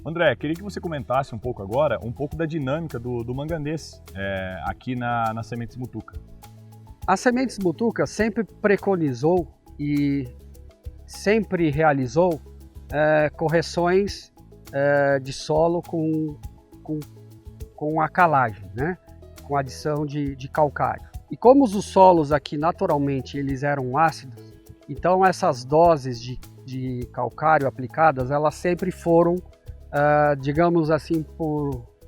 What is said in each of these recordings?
André, queria que você comentasse um pouco agora, um pouco da dinâmica do manganês aqui na Sementes Mutuca. A Sementes Mutuca sempre preconizou e sempre realizou correções de solo com a calagem, né? Com adição de calcário. E como os solos aqui naturalmente eles eram ácidos, então essas doses de calcário aplicadas, elas sempre foram, digamos assim,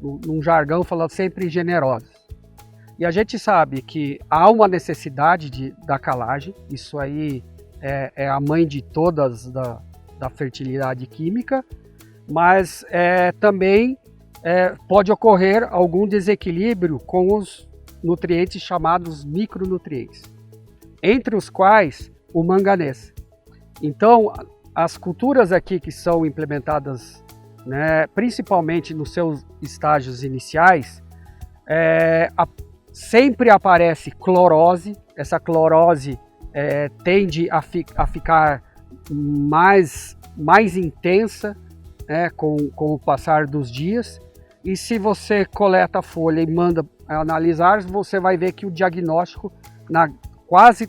num jargão falando, sempre generosas. E a gente sabe que há uma necessidade da calagem, isso aí é a mãe de todas da fertilidade química, mas também pode ocorrer algum desequilíbrio com os nutrientes chamados micronutrientes, entre os quais o manganês. Então, as culturas aqui que são implementadas, né, principalmente nos seus estágios iniciais, sempre aparece clorose. Essa clorose tende a ficar mais intensa com o passar dos dias. E se você coleta a folha e manda analisar, você vai ver que o diagnóstico, na quase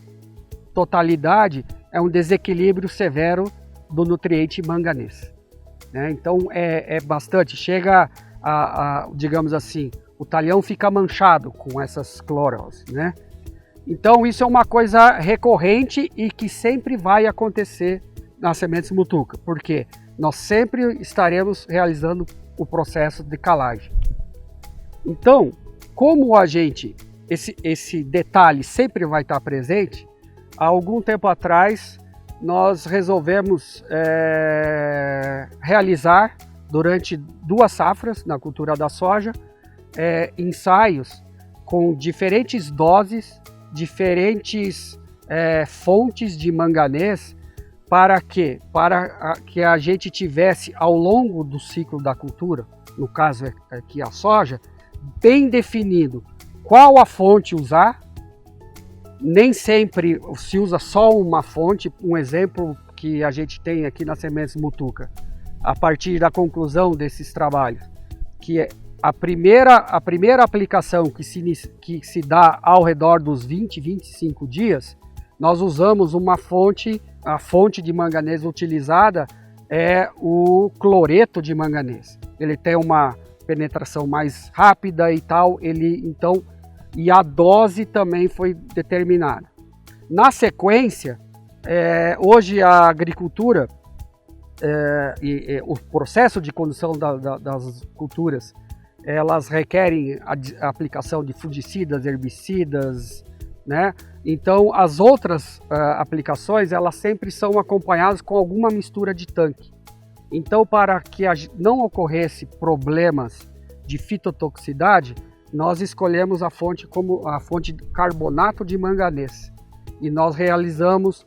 totalidade, é um desequilíbrio severo do nutriente manganês. Então é bastante, chega digamos assim, o talhão fica manchado com essas cloroses, né? Então isso é uma coisa recorrente e que sempre vai acontecer nas Sementes Mutuca, porque nós sempre estaremos realizando o processo de calagem. Então, como esse detalhe sempre vai estar presente, há algum tempo atrás nós resolvemos realizar, durante 2 safras na cultura da soja, ensaios com diferentes doses, diferentes fontes de manganês, para que a gente tivesse ao longo do ciclo da cultura, no caso aqui a soja, bem definido qual a fonte usar. Nem sempre se usa só uma fonte. Um exemplo que a gente tem aqui na Sementes Mutuca, a partir da conclusão desses trabalhos, que é a primeira aplicação que se dá ao redor dos 20-25 dias, nós usamos uma fonte. A fonte de manganês utilizada é o cloreto de manganês. Ele tem uma penetração mais rápida e tal, e a dose também foi determinada. Na sequência, hoje a agricultura e o processo de condução das culturas, elas requerem a aplicação de fungicidas, herbicidas, né? Então as outras aplicações, elas sempre são acompanhadas com alguma mistura de tanque. Então, para que não ocorresse problemas de fitotoxicidade, nós escolhemos a fonte como a fonte de carbonato de manganês, e nós realizamos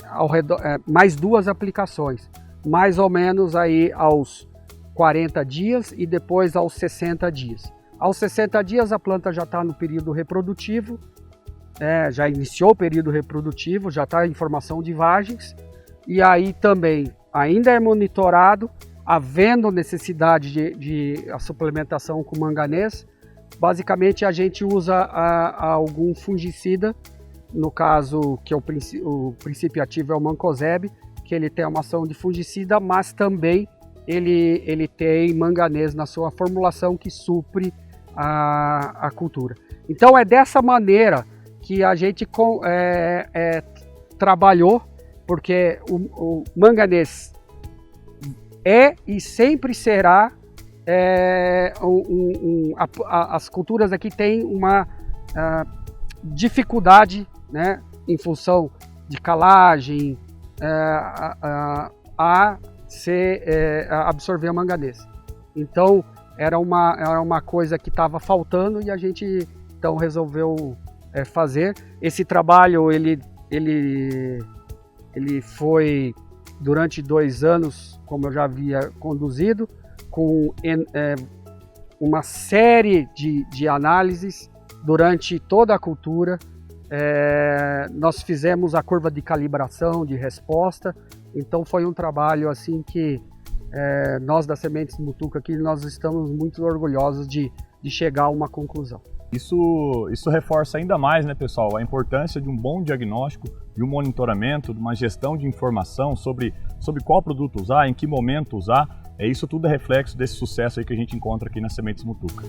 ao redor, mais 2 aplicações, mais ou menos aí aos 40 dias e depois aos 60 dias. Aos 60 dias a planta já está no período reprodutivo, já iniciou o período reprodutivo, já está em formação de vagens, e aí também ainda é monitorado, havendo necessidade de a suplementação com manganês. Basicamente a gente usa algum fungicida, no caso que o princípio ativo é o mancozeb, que ele tem uma ação de fungicida, mas também ele tem manganês na sua formulação que supre a cultura. Então é dessa maneira que a gente trabalhou, porque o manganês e sempre será, as culturas aqui têm uma dificuldade, né, em função de calagem, a absorver o manganês. Então era uma coisa que estava faltando e a gente então resolveu fazer. Esse trabalho ele foi durante 2 anos, como eu já havia conduzido, com uma série de análises durante toda a cultura. Nós fizemos a curva de calibração, de resposta, Então foi um trabalho assim que nós da Sementes Mutuca aqui, nós estamos muito orgulhosos de chegar a uma conclusão. Isso reforça ainda mais, né, pessoal, a importância de um bom diagnóstico, de um monitoramento, de uma gestão de informação sobre qual produto usar, em que momento usar. Isso tudo é reflexo desse sucesso aí que a gente encontra aqui na Sementes Mutuca.